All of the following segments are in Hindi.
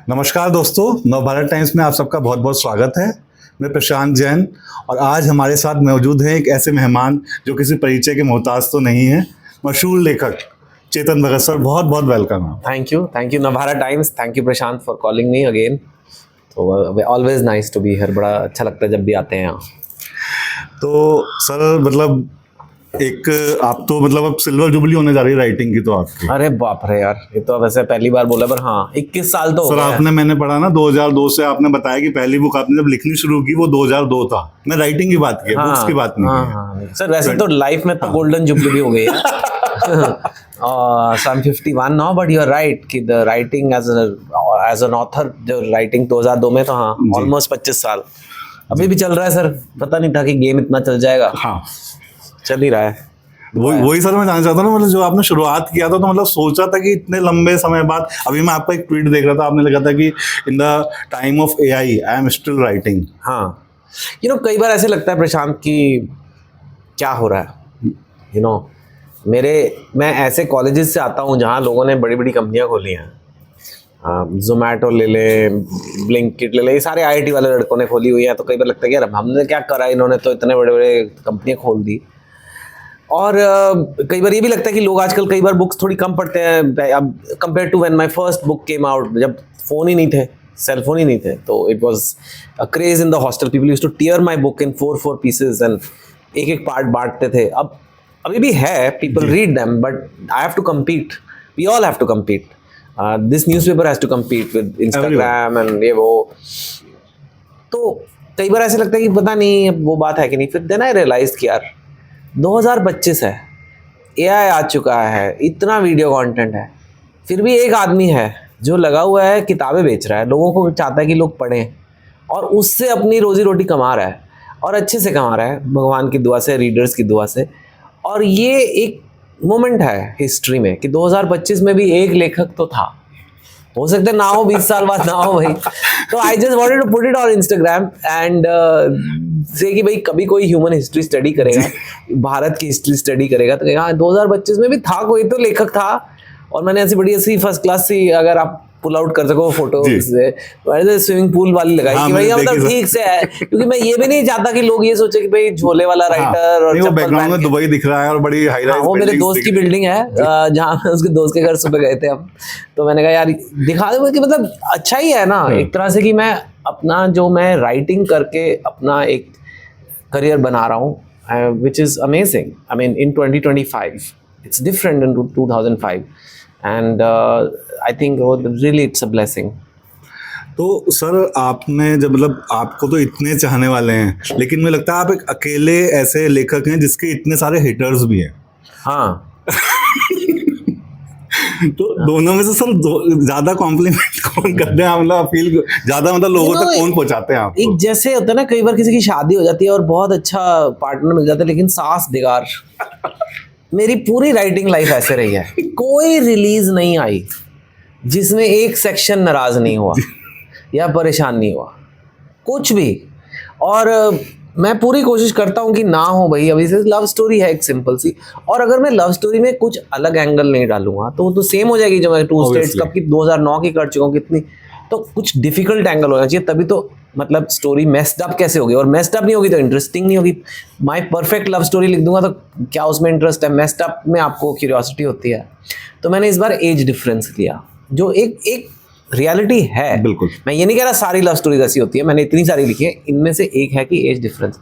नमस्कार दोस्तों, नवभारत टाइम्स में आप सबका बहुत बहुत स्वागत है। मैं प्रशांत जैन और आज हमारे साथ मौजूद हैं एक ऐसे मेहमान जो किसी परिचय के मोहताज तो नहीं है, मशहूर लेखक चेतन भगत सर। बहुत बहुत वेलकम है। Thank you Navbharat Times. Thank you Prashant for calling me again. तो always nice to be here. बड़ा अच्छा लगता है जब भी आते हैं यहाँ। तो सर मतलब एक आप तो मतलब अब सिल्वर जुबली होने जा रही है राइटिंग की तो आपकी। अरे बाप रे यार, ये तो वैसे पहली बार बोला, पर हाँ 21 साल तो हो सर गया आपने, मैंने पढ़ा ना 2002 से, आपने बताया कि पहली बुक आपने जब लिखनी शुरू की वो 2002 था। मैं राइटिंग की बात की, बुक्स की बात नहीं की। हाँ सर, वैसे तो लाइफ में तो गोल्डन जुबली भी हो गई है। Some 51 now, but you are right कि the writing as an author, जो राइटिंग 2002 में, तो हाँ ऑलमोस्ट 25 साल अभी भी चल रहा है सर। पता नहीं था कि गेम इतना चल जाएगा। हाँ, चल ही रहा है। वही सर मैं जानना चाहता हूँ ना, मतलब जो आपने शुरुआत किया था तो मतलब सोचा था कि इतने लंबे समय बाद, अभी मैं आपका एक ट्वीट देख रहा था, आपने लिखा था कि in the time of AI I am still writing. हाँ, कई बार ऐसे लगता है प्रशांत कि क्या हो रहा है। मैं ऐसे कॉलेजेस से आता हूँ जहाँ लोगों ने बड़ी बड़ी कंपनियाँ खोली हैं। जोमेटो ले ले, ब्लिंकिट ले ले, ये सारे आईआईटी वाले लड़कों ने खोली हुई है। तो कई बार लगता है कि यार हमने क्या करा, इन्होंने तो इतने बड़े बड़े कंपनियाँ खोल दी। और कई बार ये भी लगता है कि लोग आजकल कई बार बुक्स थोड़ी कम पढ़ते हैं। अब compare to when my first book came out, जब फ़ोन ही नहीं थे, सेल फोन ही नहीं थे, तो it was a craze in the hostel. People used to tear my book in 4 pieces and एक एक पार्ट बांटते थे। अब अभी भी है, people read them, but I have to compete. We all have to compete. This newspaper has to compete with Instagram and ये वो। तो कई बार ऐसे लगता है कि पता नहीं वो बात है कि नहीं। फिर देन आई रियलाइज कि यार 2025 है, एआई आ चुका है, इतना वीडियो कंटेंट है, फिर भी एक आदमी है जो लगा हुआ है, किताबें बेच रहा है, लोगों को चाहता है कि लोग पढ़ें और उससे अपनी रोजी रोटी कमा रहा है, और अच्छे से कमा रहा है, भगवान की दुआ से, रीडर्स की दुआ से। और ये एक मोमेंट है हिस्ट्री में कि 2025 में भी एक लेखक तो था। हो सकता है ना हो, 20 साल बाद ना हो भाई। तो I just wanted to put it on Instagram and say कि भाई कभी कोई ह्यूमन हिस्ट्री स्टडी करेगा, भारत की हिस्ट्री स्टडी करेगा, तो कहेगा 2025 में भी था कोई तो लेखक था। और मैंने ऐसी बड़ी ऐसी फर्स्ट क्लास सी, अगर आप पुल आउट कर सको फोटो से, स्विमिंग पूल वाली लगाई। हाँ, कि भाई मतलब ठीक से है, क्योंकि मैं ये भी नहीं चाहता कि लोग ये सोचे कि भाई झोले वाला राइटर। और वो बैकग्राउंड में दुबई दिख रहा है और बड़ी हाई राइज। वो मेरे दोस्त की बिल्डिंग है, जहाँ उसके दोस्त के घर सुबह गए थे हम। तो मैंने कहा यार दिखा दो कि मतलब अच्छा ही है ना एक तरह से, कि मैं अपना जो मैं राइटिंग करके अपना एक करियर बना रहा हूँ, which is amazing. I mean in 2025 it's different in 2005 and I think really it's a blessing. तो सर आपने जब, मतलब आपको तो इतने चाहने वाले हैं, लेकिन मुझे लगता है आप एक अकेले ऐसे लेखक हैं जिसके इतने सारे हिटर्स भी हैं। हाँ। तो दोनों में से सर ज्यादा कॉम्प्लीमेंट कौन करते हैं आप, मतलब फील ज्यादा, मतलब लोगों तक कौन पहुंचाते हैं आप? एक जैसे होता है ना, कई बार किसी की शादी हो जाती है और बहुत अच्छा पार्टनर मिल जाता है, लेकिन सास बेकार। मेरी पूरी राइटिंग लाइफ ऐसे रही है। कोई रिलीज नहीं आई जिसमें एक सेक्शन नाराज नहीं हुआ या परेशान नहीं हुआ, कुछ भी। और मैं पूरी कोशिश करता हूँ कि ना हो भाई। अभी से लव स्टोरी है एक सिंपल सी, और अगर मैं लव स्टोरी में कुछ अलग एंगल नहीं डालूंगा तो वो तो सेम हो जाएगी जो मैं टू स्टेट्स कप की 2009 की कर चुका हूँ कितनी। तो कुछ डिफिकल्ट एंगल होना चाहिए, तभी तो मतलब स्टोरी मेस्ड अप कैसे होगी, और मेस्ड अप नहीं होगी तो इंटरेस्टिंग नहीं होगी। माई परफेक्ट लव स्टोरी लिख दूंगा तो क्या उसमें इंटरेस्ट है? मेस्ड अप में आपको क्यूरियोसिटी होती है। तो मैंने इस बार एज डिफरेंस लिया, जो एक रियलिटी है। बिल्कुल, मैं ये नहीं कह रहा सारी लव स्टोरीज ऐसी होती है, मैंने इतनी सारी लिखी है, इनमें से एक है कि एज डिफरेंस।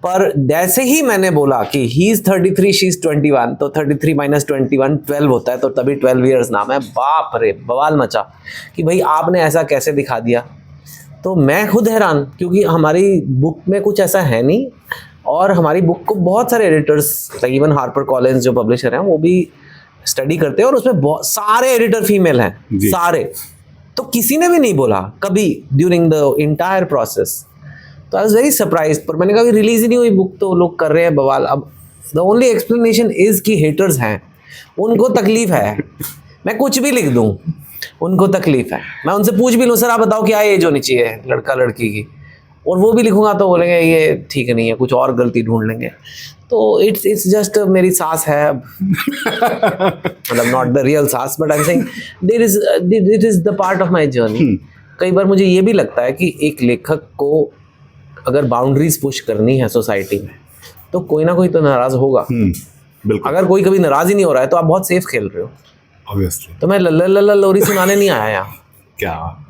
पर जैसे ही मैंने बोला कि ही इज 33 शी इज 21, तो 33 माइनस 21 12 होता है, तो तभी 12 ईयर्स नाम है। बाप रे, बवाल मचा कि भाई आपने ऐसा कैसे दिखा दिया। तो मैं खुद हैरान, क्योंकि हमारी बुक में कुछ ऐसा है नहीं, और हमारी बुक को बहुत सारे एडिटर्स, इवन हार्पर कॉलिंस जो पब्लिशर हैं वो भी स्टडी करते हैं, और उसमें बहुत सारे एडिटर फीमेल हैं, सारे। तो किसी ने भी नहीं बोला कभी ड्यूरिंग द इंटायर प्रोसेस। तो आई वाज वेरी सरप्राइज्ड। पर मैंने कहा कि रिलीज ही नहीं हुई बुक तो लोग कर रहे हैं बवाल। अब द ओनली एक्सप्लेनेशन इज कि हेटर्स हैं, उनको तकलीफ है। मैं कुछ भी लिख दूं, उनको तकलीफ है। मैं उनसे पूछ भी लूँ, सर आप बताओ क्या एज होनी चाहिए लड़का लड़की की, और वो भी लिखूंगा तो बोलेंगे ये ठीक नहीं है, कुछ और गलती ढूंढ लेंगे। तो इट्स जस्ट मेरी सास है, मतलब नॉट द रियल सास, but I am saying it is the part of my journey. कई बार मुझे ये भी लगता है कि एक लेखक को अगर बाउंड्रीज पुश करनी है सोसाइटी में, तो कोई ना कोई तो नाराज होगा। बिल्कुल, अगर कोई कभी नाराज ही नहीं हो रहा है तो आप बहुत सेफ खेल रहे हो। ऑब्वियसली। तो मैं लल्ला लल्ला लोरी सुनाने नहीं आया यहाँ, क्या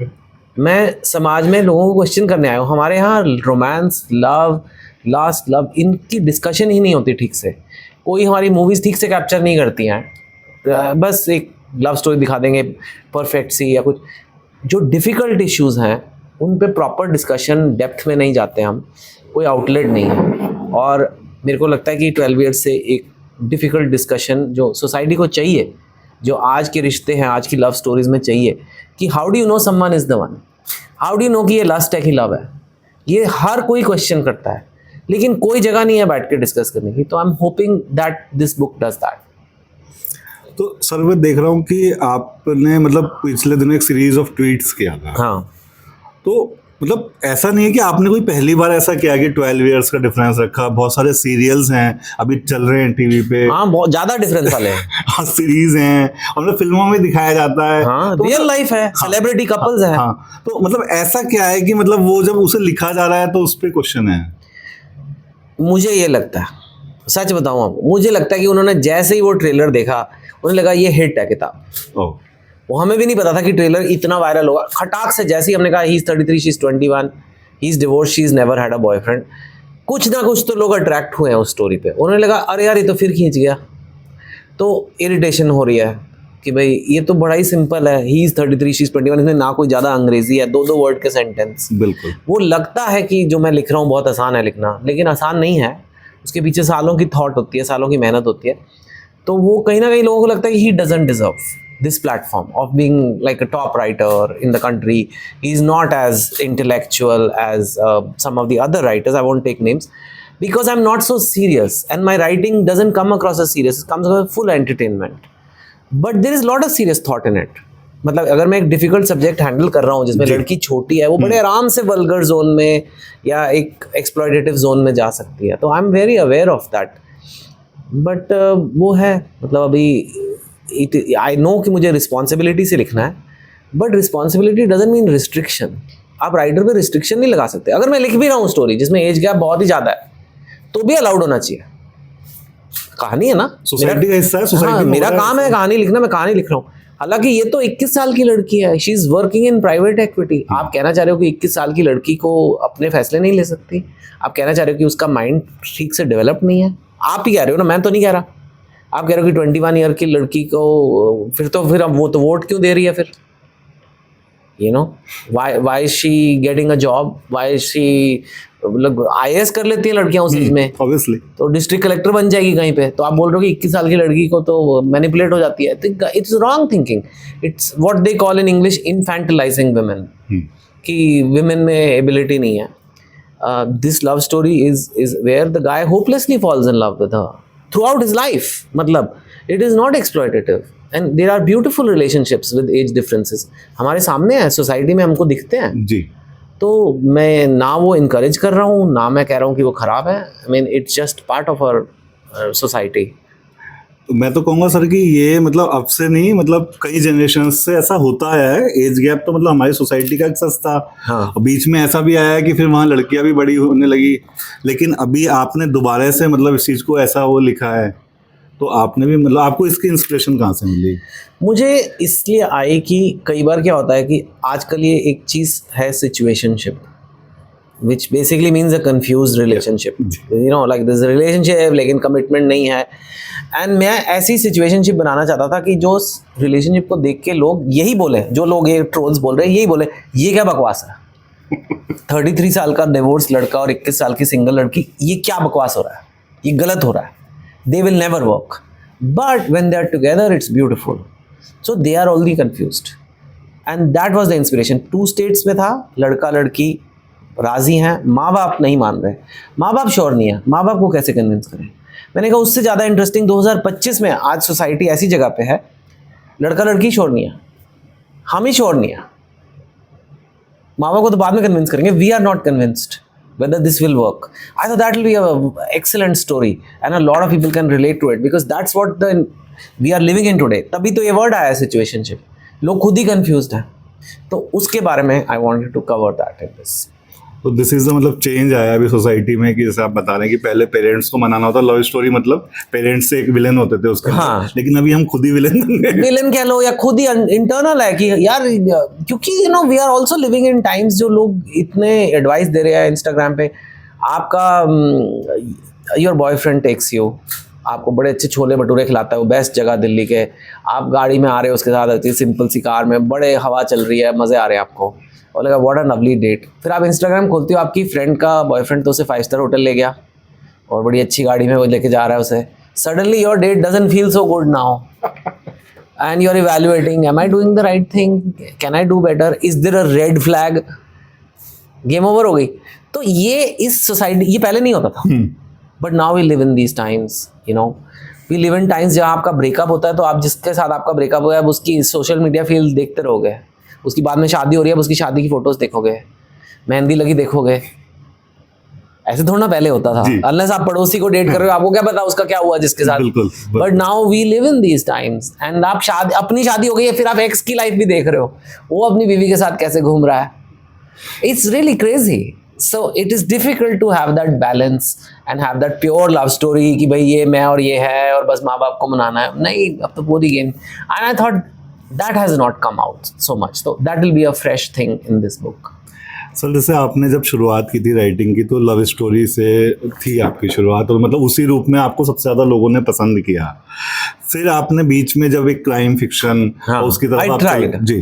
मैं समाज में लोगों को क्वेश्चन करने आया हूँ। हमारे यहाँ रोमांस, लव, लास्ट लव, इनकी डिस्कशन ही नहीं होती ठीक से। कोई हमारी मूवीज़ ठीक से कैप्चर नहीं करती हैं, बस एक लव स्टोरी दिखा देंगे परफेक्ट सी या कुछ। जो डिफ़िकल्ट इश्यूज़ हैं उन पे प्रॉपर डिस्कशन, डेप्थ में नहीं जाते हम, कोई आउटलेट नहीं है। और मेरे को लगता है कि 12 ईयर्स से एक डिफ़िकल्ट डिस्कशन जो सोसाइटी को चाहिए, जो आज के रिश्ते हैं, आज की लव स्टोरीज़ में चाहिए, कि how do you know someone is the one, how do you know कि ये लस्ट है कि लव है। ये हर कोई क्वेश्चन करता है, लेकिन कोई जगह नहीं है बैठ के डिस्कस करने की। तो I am hoping that this book does that. तो सर, मैं देख रहा हूँ कि आपने मतलब पिछले दिनों एक सीरीज ऑफ ट्वीट्स किया था। हाँ, तो मतलब ऐसा नहीं है कि आपने कोई पहली बार ऐसा किया कि 12 इयर्स का डिफरेंस रखा। बहुत सारे सीरियल्स हैं अभी चल रहे हैं टीवी पे, हाँ, बहुत ज़्यादा डिफरेंस वाले हैं। हाँ, सीरीज हैं और मतलब फिल्मों में दिखाया जाता है। हाँ, तो रियल लाइफ है, सेलिब्रिटी कपल्स हैं। हाँ, तो मतलब ऐसा क्या है कि मतलब वो जब उसे लिखा जा रहा है तो उस पर क्वेश्चन है? मुझे ये लगता है, सच बताऊँ आपको, मुझे लगता है कि उन्होंने जैसे ही वो ट्रेलर देखा, उन्हें लगा ये हिट है किताब। ओह, वो हमें भी नहीं पता था कि ट्रेलर इतना वायरल होगा। खटाक से जैसे ही हमने कहा he is 33, she is 21, he is divorce, she is never had a boyfriend, कुछ ना कुछ तो लोग अट्रैक्ट हुए हैं उस स्टोरी पे। उन्हें लगा अरे यार ये तो फिर खींच गया। तो इरिटेशन हो रही है कि भाई ये तो बड़ा ही सिंपल है, ही इज़ 33, शी इज़ 21, इसमें ना कोई ज़्यादा अंग्रेजी है, 2-2 वर्ड के सेंटेंस। बिल्कुल। वो लगता है कि जो मैं लिख रहा हूँ बहुत आसान है लिखना, लेकिन आसान नहीं है। उसके पीछे सालों की थॉट होती है, सालों की मेहनत होती है। तो वो कहीं ना कहीं लोगों को लगता है कि he doesn't deserve this platform of being like a top writer in the country. He's not as intellectual as some of the other writers. I won't take names because I'm not so serious and my writing doesn't come across as serious. It comes across as full entertainment. But there is a lot of serious thought in it. मतलब अगर मैं एक डिफिकल्ट सब्जेक्ट हैंडल कर रहा हूँ जिसमें लड़की छोटी है, वो बड़े आराम से वल्गर जोन में या एक एक्सप्लॉयटेटिव जोन में जा सकती है। तो I am very aware of that. But वो है, मतलब अभी आई नो कि मुझे रिस्पॉन्सिबिलिटी से लिखना है, but responsibility doesn't mean restriction. आप राइटर पे रिस्ट्रिक्शन नहीं लगा सकते। अगर मैं लिख भी रहा हूँ स्टोरी जिसमें एज गैप बहुत ही ज़्यादा है, तो भी अलाउड होना चाहिए। कहानी है ना, सोसाइटी का हिस्सा है, सोसाइटी हाँ, में मेरा हो रहा है। काम है कहानी लिखना, मैं कहानी लिख रहा हूँ। हालांकि ये तो 21 साल की लड़की है, she is working in private equity. आप कहना चाह रहे हो कि 21 साल की लड़की को अपने फैसले नहीं ले सकती? आप कहना चाह रहे हो कि उसका माइंड ठीक से डेवलप नहीं है? आप ही कह रहे हो ना, मैं तो नहीं कह रहा। आप कह रहे हो कि 21 ईयर की लड़की को फिर अब वो तो वोट क्यों दे रही है फिर? You know, why is she getting a job, why is she, मतलब IAS कर लेती है लड़कियां उस एज में, ऑब्वियसली। तो डिस्ट्रिक्ट कलेक्टर बन जाएगी कहीं पे। तो आप बोल रहे हो कि 21 साल की लड़की को तो मैनिपुलेट हो जाती है। It's wrong thinking. It's what they call in English infantilising women, कि वुमेन में एबिलिटी नहीं है। This love story is where the guy hopelessly falls in love with her throughout his life. मतलब it is not exploitative and there are beautiful relationships with age differences. हमारे सामने है, सोसाइटी में हमको दिखते हैं। जी। तो मैं ना वो इनकरेज कर रहा हूँ, ना मैं कह रहा हूँ कि वो ख़राब है। I mean it's just part of our society. तो मैं तो कहूँगा सर कि ये मतलब अब से नहीं, मतलब कई जनरेशन से ऐसा होता है। एज गैप तो मतलब हमारी सोसाइटी का एक सच था। हाँ। बीच में ऐसा भी आया है कि फिर वहाँ लड़कियाँ भी बड़ी होने लगी, लेकिन अभी आपने दोबारा से मतलब इस चीज़ को ऐसा वो लिखा है, तो आपने भी मतलब आपको इसकी इंस्पिरेशन कहाँ से मिली? मुझे इसलिए आई कि कई बार क्या होता है कि आजकल ये एक चीज़ है situationship, which basically means a confused relationship. You know, like this relationship लेकिन कमिटमेंट नहीं है। एंड मैं ऐसी सिचुएशनशिप बनाना चाहता था कि जो रिलेशनशिप को देख के लोग यही बोले, जो लोग ये ट्रोल्स बोल रहे हैं यही बोले, ये क्या बकवास है। 33 साल का डिवोर्स लड़का और 21 साल की सिंगल लड़की, ये क्या बकवास हो रहा है, ये गलत हो रहा है। They will never work, but when they are together it's beautiful. So they are already confused and that was the inspiration. 2 States में था, लड़का लड़की राजी हैं, माँ बाप नहीं मान रहे, माँ बाप श्योर नहीं है, माँ बाप को कैसे कन्विंस करें। मैंने कहा उससे ज़्यादा इंटरेस्टिंग 2025 में आज सोसाइटी ऐसी जगह पे है, लड़का लड़की श्योर नहीं है, हम ही श्योर नहीं है। माँ बाप को तो बाद में कन्विंस करेंगे, we are not convinced. whether this will work. I thought that will be a excellent story and a lot of people can relate to it because that's what we are living in today. तभी तो ये word आया situationship. लोग खुद ही confused हैं. तो उसके बारे में I wanted to cover that in this. तो दिस इज द मतलब चेंज आया अभी सोसाइटी में कि जैसे आप बता रहे हैं कि पहले पेरेंट्स को मनाना होता, लव स्टोरी मतलब पेरेंट्स से एक विलेन होते थे उसके अंदर। हाँ। लेकिन अभी हम खुद ही विलेन बन गए। विलेन कह लो या खुद ही इंटरनल है कि यार, क्योंकि you know we are also living in times जो लोग इतने एडवाइस दे रहे हैं इंस्टाग्राम पे। आपका योर बॉयफ्रेंड टेक्स यू, आपको बड़े अच्छे छोले भटूरे खिलाता है वो बेस्ट जगह दिल्ली के, आप गाड़ी में आ रहे हो उसके साथ अच्छी सिंपल सी कार में, बड़े हवा चल रही है, मज़े आ रहे हैं आपको और लगा व्हाट अ लवली डेट। फिर आप इंस्टाग्राम खोलते हो, आपकी फ्रेंड का बॉयफ्रेंड तो उसे 5 स्टार होटल ले गया और बड़ी अच्छी गाड़ी में वो लेके जा रहा है उसे। Suddenly your date doesn't feel so good now and you're evaluating, am I doing the right thing, can I do better, is there a red flag, game over हो गई। तो ये इस सोसाइटी, ये पहले नहीं होता था, but now we live in these times, you know we live in times जहाँ आपका ब्रेकअप होता है तो आप जिसके साथ आपका ब्रेकअप हुआ है उसकी सोशल मीडिया फील्ड देखते रहोगे, उसकी बाद में शादी हो रही है उसकी शादी की फोटोज देखोगे, मेहंदी लगी देखोगे। ऐसे थोड़ा ना पहले होता था, अनलेस आप पड़ोसी को डेट कर रहे हो, आपको क्या पता उसका क्या हुआ जिसके साथ। But now we live in these times and आप अपनी शादी हो गई है, फिर आप एक्स की लाइफ भी देख रहे हो, वो अपनी बीवी के साथ कैसे घूम रहा है। It's really crazy. So it is difficult to have that balance and have that pure love story कि भाई ये मैं और ये है और बस माँ बाप को मनाना है। नहीं, अब तो पूरी game. And I thought that has not come out so much, so that will be a fresh thing in this book. Sir जैसे आपने जब शुरुआत की थी राइटिंग की तो लव स्टोरी से थी आपकी शुरुआत, और मतलब उसी रूप में आपको सबसे ज़्यादा लोगों ने पसंद किया। फिर आपने बीच में जब एक क्राइम फिक्शन उसकी तरफ आप जी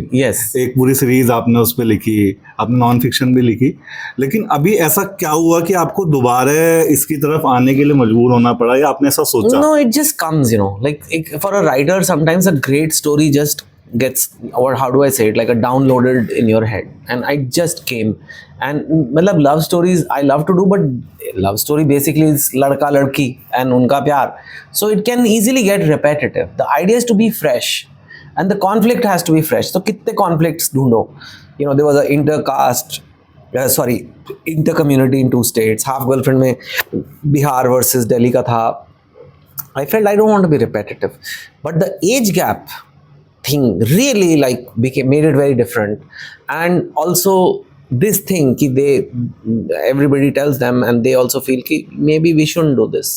एक पूरी सीरीज आपने उस पर लिखी, आपने नॉन फिक्शन भी लिखी, लेकिन अभी ऐसा क्या हुआ कि आपको दोबारा इसकी तरफ आने के लिए मजबूर होना पड़ा या आपने ऐसा सोचा? No, it just comes, you know, like for a writer sometimes a great story just gets, or how do I say it, like a downloaded in your head, and I just came. And मतलब love stories I love to do, but love story basically is लड़का लड़की and उनका प्यार, so it can easily get repetitive. The idea is to be fresh and the conflict has to be fresh. So कितने conflicts ढूंढो, you know, there was a inter-community in 2 states, half girlfriend में बिहार versus दिल्ली का था। I felt I don't want to be repetitive, but the age gap thing really like made it very different. And also this thing ki everybody tells them and they also feel ki maybe we shouldn't do this,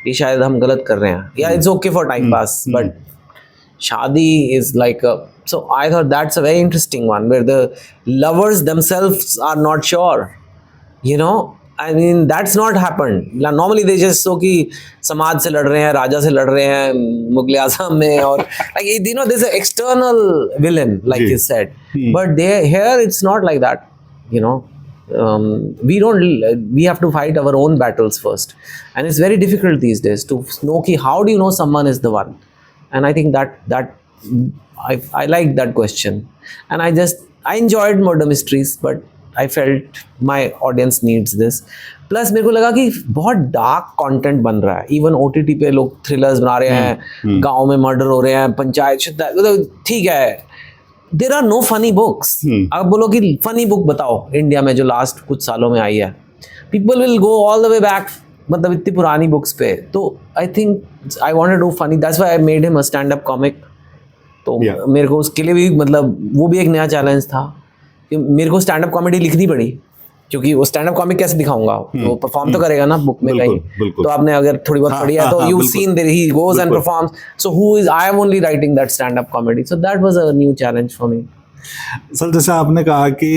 ye shayad hum galat kar rahe hain, yeah it's okay for time pass, but shaadi is like a, so I thought that's a very interesting one where the lovers themselves are not sure, you know, I mean that's not happened. Normally they just so कि समाज से लड़ रहे हैं, राजा से लड़ रहे हैं मुगल आजम में, और like you know there's an external villain like you said, but here it's not like that, you know. We have to fight our own battles first, and it's very difficult these days to know कि how do you know someone is the one. And I think that I like that question, and I enjoyed murder mysteries, but I felt my audience needs this. Plus मेरे को लगा कि बहुत डार्क कंटेंट बन रहा है, इवन OTT पे लोग थ्रिलर्स बना रहे हैं, गांव में मर्डर हो रहे हैं, पंचायत, ठीक है, there are no funny books. अब बोलो कि फनी बुक बताओ इंडिया में जो लास्ट कुछ सालों में आई है, people will go all the way back, मतलब इतनी पुरानी बुक्स पे। तो I think I wanted to do funny, that's why I made him a stand up comic. तो मेरे को उसके लिए भी मतलब वो भी एक नया चैलेंज था कि मेरे को स्टैंड अप कॉमेडी लिखनी पड़ी, क्योंकि वो स्टैंड अप कॉमिक कैसे दिखाऊंगा, वो परफॉर्म तो करेगा ना बुक में कहीं। तो आपने अगर थोड़ी बहुत पढ़ी है तो you seen that he goes and performs, so who is, I am only writing that stand up comedy, so that was a new challenge for me. Sir जैसे आपने कहा कि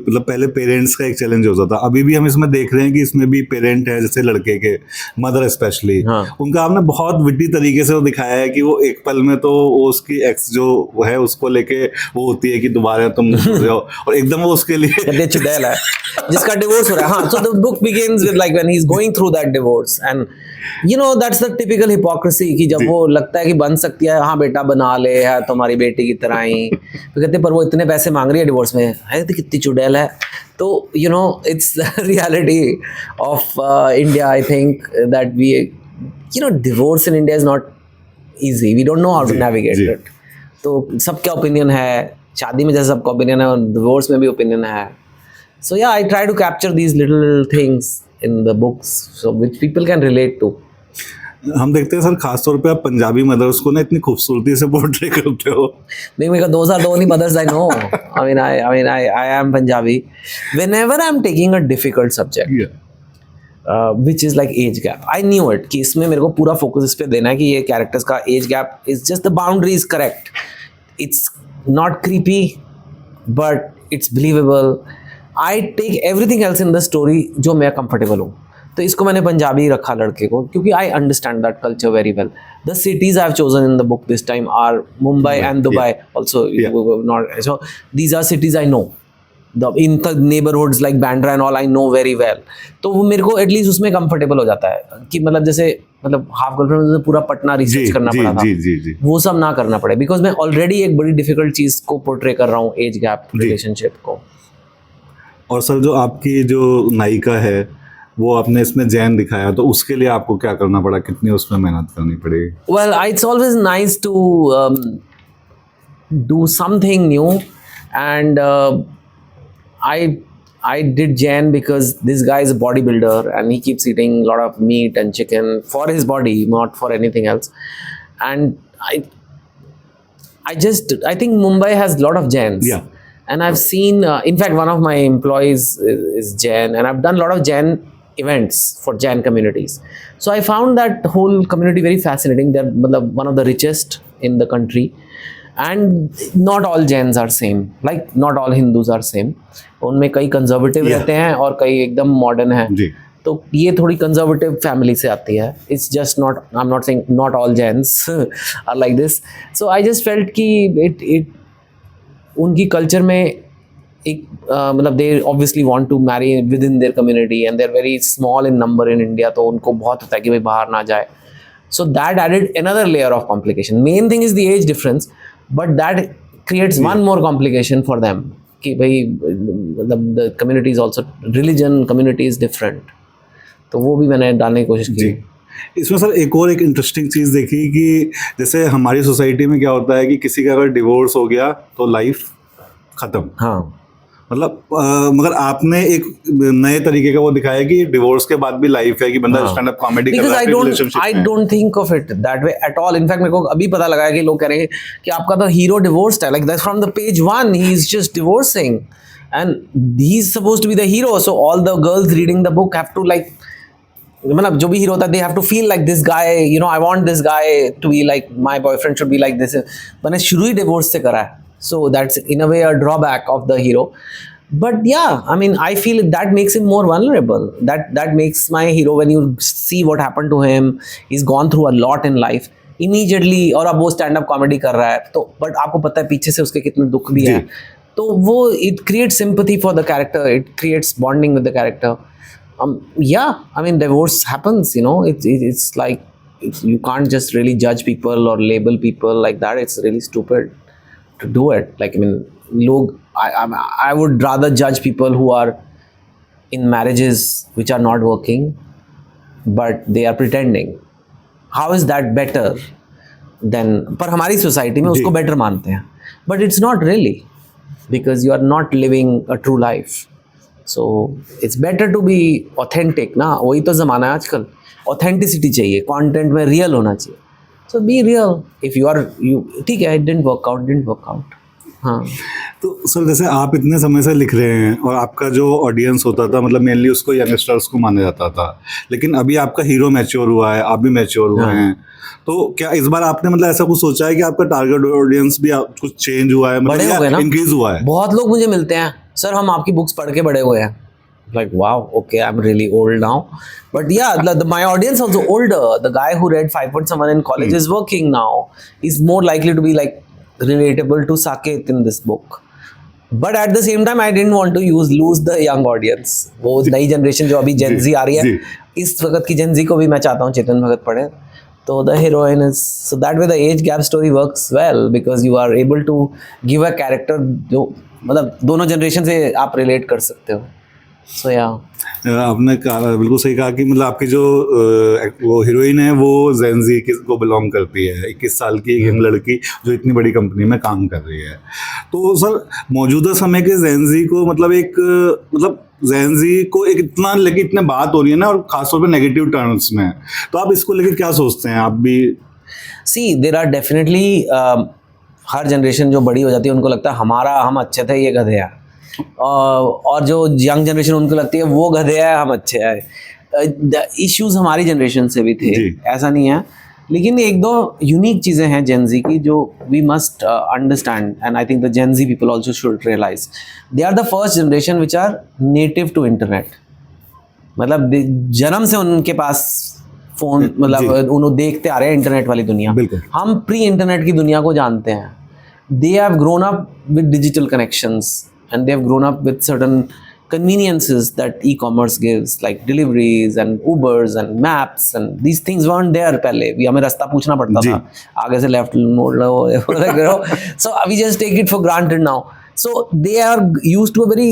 मतलब पहले पेरेंट्स का एक चैलेंज होता था, अभी भी हम इसमें देख रहे हैं कि इसमें भी पेरेंट है, जैसे लड़के के मदर स्पेशली, उनका आपने बहुत विट्टी तरीके से वो दिखाया है कि वो एक पल में तो वो उसकी एक्स जो है उसको लेके वो होती है कि दोबारा तुम रहे हो, और एकदम वो उसके लिए चुड़ैल है जिसका डिवोर्स हो रहा है। हाँ, so the book begins with like when he is going through that divorce, and you know that's the typical hypocrisy कि जब वो लगता है कि बन सकती है, हाँ बेटा बना ले, है तुम्हारी बेटी की तरह ही, तो कहते पर वो इतने पैसे मांग रही है डिवोर्स में, है तो कितनी चुड़ैल है। तो you know it's the reality of India. I think that we, you know, divorce in India is not easy, we don't know how to navigate it. तो सबका ओपिनियन है, शादी में जैसे सबका ओपिनियन है, डिवोर्स में भी ओपिनियन है। So yeah, I try to capture these little things in the books, so which people can relate to. हम देखते हैं सर, खासतौर पे आप पंजाबी मदर्स को ना इतनी खूबसूरती से पोर्ट्रे करते हो. Because those are the only mothers I know. I am Punjabi. Whenever I'm taking a difficult subject, which is like age gap, I knew it कि इसमें मेरे को पूरा फोकस इस पे देना है कि ये कैरेक्टर्स का age gap is just the boundary is correct. It's not creepy but it's believable. I take everything else in the story जो मैं कंफर्टेबल हूँ. तो इसको मैंने पंजाबी रखा लड़के को क्योंकि I understand that culture very well. The cities I have chosen in the book this time are Mumbai and Dubai also. Not so these are cities I know. In the neighborhoods like Bandra and all I know very well. तो वो मेरे को एटलीस्ट उसमें कंफर्टेबल हो जाता है कि मतलब जैसे मतलब हाफ गर्लफ्रेंड में पूरा पटना रिसर्च करना पड़ा था. जी. वो सब ना करना पड़े बिकॉज मैं ऑलरेडी एक बड़ी डिफिकल्ट चीज को पोर्ट्रे कर रहा हूँ, एज गैप रिलेशनशिप को. और सर जो आपकी जो नायिका है वो आपने इसमें जैन दिखाया, तो उसके लिए आपको क्या करना पड़ा, कितनी उसमें मेहनत करनी पड़ी? Well, it's always nice to do something new, and I did Jain because this guy is a bodybuilder and he keeps eating a lot of meat and chicken for his body, not for anything else. And I think Mumbai has a lot of Jains. Yeah. And I've seen, in fact, one of my employees is Jain, and I've done a lot of Jain events for Jain communities. So I found that whole community very fascinating. They're one of the richest in the country. And not all Jains are same. Like not all Hindus are same. उनमें कई कंजर्वेटिव रहते हैं और कई एकदम मॉडर्न हैं. तो ये थोड़ी कंजर्वेटिव फैमिली से आती है. It's just not, I am not saying not all Jains are like this. So I just felt कि इट उनकी कल्चर में एक मतलब they obviously want to marry within their community and they are very small in number in India. तो उनको बहुत होता है कि भाई बाहर ना जाए. So that added another layer of complication. Main thing is the age difference, but that creates one more complication for them कि भाई मतलब the community is also religion community is different. तो वो भी मैंने डालने की कोशिश की. इसमें सर एक इंटरेस्टिंग चीज़ देखी कि जैसे हमारी सोसाइटी में क्या होता है कि किसी का अगर डिवोर्स हो गया तो लाइफ ख़त्म. हाँ, मतलब मगर आपने एक नए तरीके का वो दिखाया कि डिवोर्स के बाद भी लाइफ है, कि बंदा स्टैंड अप कॉमेडी कर रहा है रिलेशनशिप में. I don't think of it that way at all. In fact, मेरे को अभी पता लगा है कि लोग कह रहे हैं कि आपका तो हीरो डिवोर्स्ड है. Like that's from the page 1 he is just divorcing and he is supposed to be the hero. So all the girls reading the book have to like, मतलब जो भी हीरो होता है they have to feel like this guy, you know, I want this guy to be like, my boyfriend should be like this. मैंने शुरू ही डिवोर्स से करा है. So that's in a way a drawback of the hero. But yeah, I mean, I feel that makes him more vulnerable. That makes my hero, when you see what happened to him, he's gone through a lot in life. Immediately, और अब वो स्टैंड अप कॉमेडी कर रहा है तो बट आपको पता है पीछे से उसके कितने दुख भी है. तो वो it creates sympathy for the character, it creates bonding with the character. Yeah, I mean, divorce happens, you know. It's like you can't just really judge people or label people like that. It's really stupid to do it. Like, I mean, I would rather judge people who are in marriages which are not working, but they are pretending. How is that better than? पर हमारी सोसाइटी में उसको better मानते हैं, but it's not really, because you are not living a true life. So it's better to be authentic ना. वही तो ज़माना है आजकल. Authenticity चाहिए, content में real होना चाहिए. So be real. If you ठीक है, it didn't work out. हाँ. तो सर जैसे आप इतने समय से लिख रहे हैं और आपका जो ऑडियंस होता था मतलब मेनली उसको यंगस्टर्स को माना जाता था, लेकिन अभी आपका हीरो मैच्योर हुआ है, आप भी मैच्योर हुए हैं, तो क्या इस बार आपने मतलब ऐसा कुछ सोचा है कि आपका टारगेट ऑडियंस भी कुछ चेंज हुआ है, बड़े हो गए ना, इंक्रीज हुआ है? बहुत लोग मुझे मिलते हैं, सर हम आपकी बुक्स पढ़ के बड़े हुए हैं. Like, wow, okay, I'm really old now. But yeah, my audience also older. The guy who read 5.1 in college is working now. He's more likely to be like relatable to Saket in this book. But at the same time, I didn't want to lose the young audience. वो नई जनरेशन जो अभी Gen Z आ रही है, इस वक्त की Gen Z को भी मैं चाहता हूँ चेतन भगत पढ़े. तो the heroine is, so that way the age gap story works well because you are able to give a character जो मतलब दोनों जनरेशन से आप रिलेट कर सकते हो. सो या आपने कहा, बिल्कुल सही कहा कि मतलब आपकी जो वो हीरोइन है वो जेनजी को बिलोंग करती है, 21 साल की एक यंग लड़की जो इतनी बड़ी कंपनी में काम कर रही है। तो सर मौजूदा समय के जेनजी को मतलब मतलब जेनजी को एक इतना लेके इतने बात हो रही है ना, और खासतौर पे नेगेटिव टर्म्स में, तो आप इसको लेके क्या सोचते हैं आप भी? सी देर आर डेफिनेटली हर जनरेशन जो बड़ी हो जाती है उनको लगता है हम अच्छे थे, ये गधे हैं। और जो यंग जनरेशन उनको लगती है वो गधे हैं, हम अच्छे हैं। इश्यूज हमारी जनरेशन से भी थे, ऐसा नहीं है। लेकिन एक दो यूनिक चीज़ें हैं जेनजी की जो we must understand, and I think the Gen Z people also should realise they are the first generation which are native to internet. मतलब जन्म से उनके पास फोन, मतलब उन्होंने देखते आ रहे हैं इंटरनेट वाली दुनिया। हम प्री इंटरनेट की दुनिया को जानते हैं। They have grown up with digital connections and they have grown up with certain conveniences that e-commerce gives, like deliveries and Ubers and maps, and these things weren't there पहले भी। हमें रास्ता पूछना पड़ता था, आगे से लेफ्ट मोड़ लो, so we just take it for granted now. So they are used to a very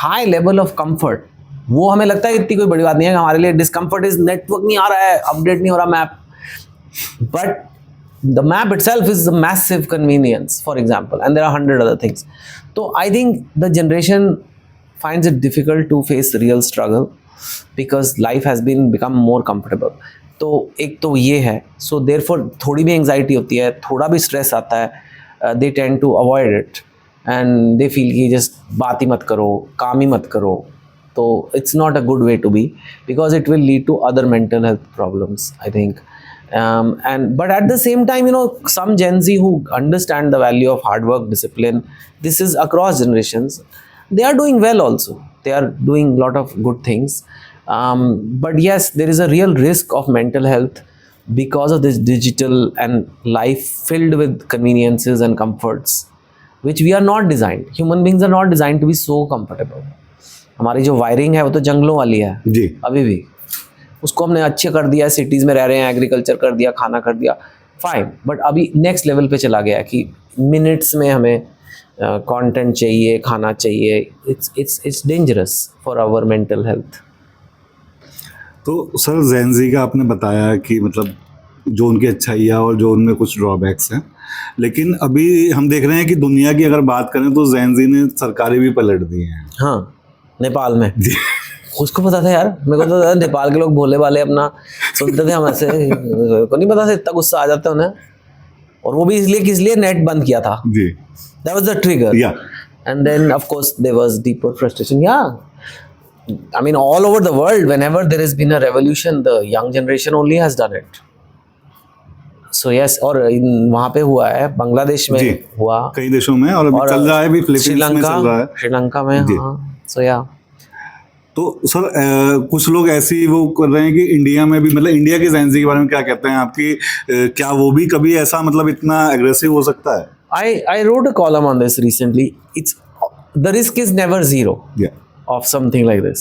high level of comfort. वो हमें लगता है इतनी कोई बड़ी बात नहीं है। हमारे लिए डिस्कम्फर्ट इज नेटवर्क नहीं आ रहा है, अपडेट नहीं हो रहा map, but the map itself is a massive convenience, for example, and there are 100 other things. So I think the generation finds it difficult to face real struggle because life has become more comfortable. तो एक तो ये है, so therefore थोड़ी भी anxiety होती है, थोड़ा भी stress आता है, they tend to avoid it and they feel कि just बात ही मत करो, काम ही मत करो। तो it's not a good way to be because it will lead to other mental health problems, I think. But at the same time, you know, some Gen Z who understand the value of hard work, discipline, this is across generations, they are doing well also. They are doing a lot of good things. But yes, there is a real risk of mental health because of this digital and life filled with conveniences and comforts, which we are not designed. Human beings are not designed to be so comfortable. हमारी जो वायरिंग है वो तो जंगलों वाली है जी, अभी भी उसको हमने अच्छे कर दिया, सिटीज़ में रह रहे हैं, एग्रीकल्चर कर दिया, खाना कर दिया, फाइन। बट अभी नेक्स्ट लेवल पे चला गया कि मिनट्स में हमें कंटेंट चाहिए, खाना चाहिए। It's dangerous for our mental health. तो सर जेनजी का आपने बताया कि मतलब जो उनकी अच्छाइयाँ और जो उनमें कुछ ड्रॉबैक्स हैं, लेकिन अभी हम देख रहे हैं कि दुनिया की अगर बात करें तो जेनजी ने सरकारें भी पलट दी हैं। हाँ, नेपाल में उसको पता था यार, मेरे को तो था नेपाल के लोग भोले वाले अपना सुनते थे, हम ऐसे को नहीं पता था इतना गुस्सा आ जाता है उन्हें। और वो भी इसलिए नेट बंद किया था जी, that was the trigger. And then of course there was deeper frustration. I mean all over the world whenever there has been a revolution the young generation only has done it. So yes, और वहाँ पे हुआ है, बांग्लादेश में हुआ, कई देशों में, और अभी चल रहा है भी, फिलीपींस में चल रहा है, श्रीलंका में। हाँ, so yeah. तो सर कुछ लोग ऐसी वो कर रहे हैं कि इंडिया में भी, मतलब इंडिया के जेनजी के बारे में क्या कहते हैं आपकी, क्या वो भी कभी ऐसा मतलब इतना एग्रेसिव हो सकता है? I wrote a column on this recently. It's the risk is never zero of something like this,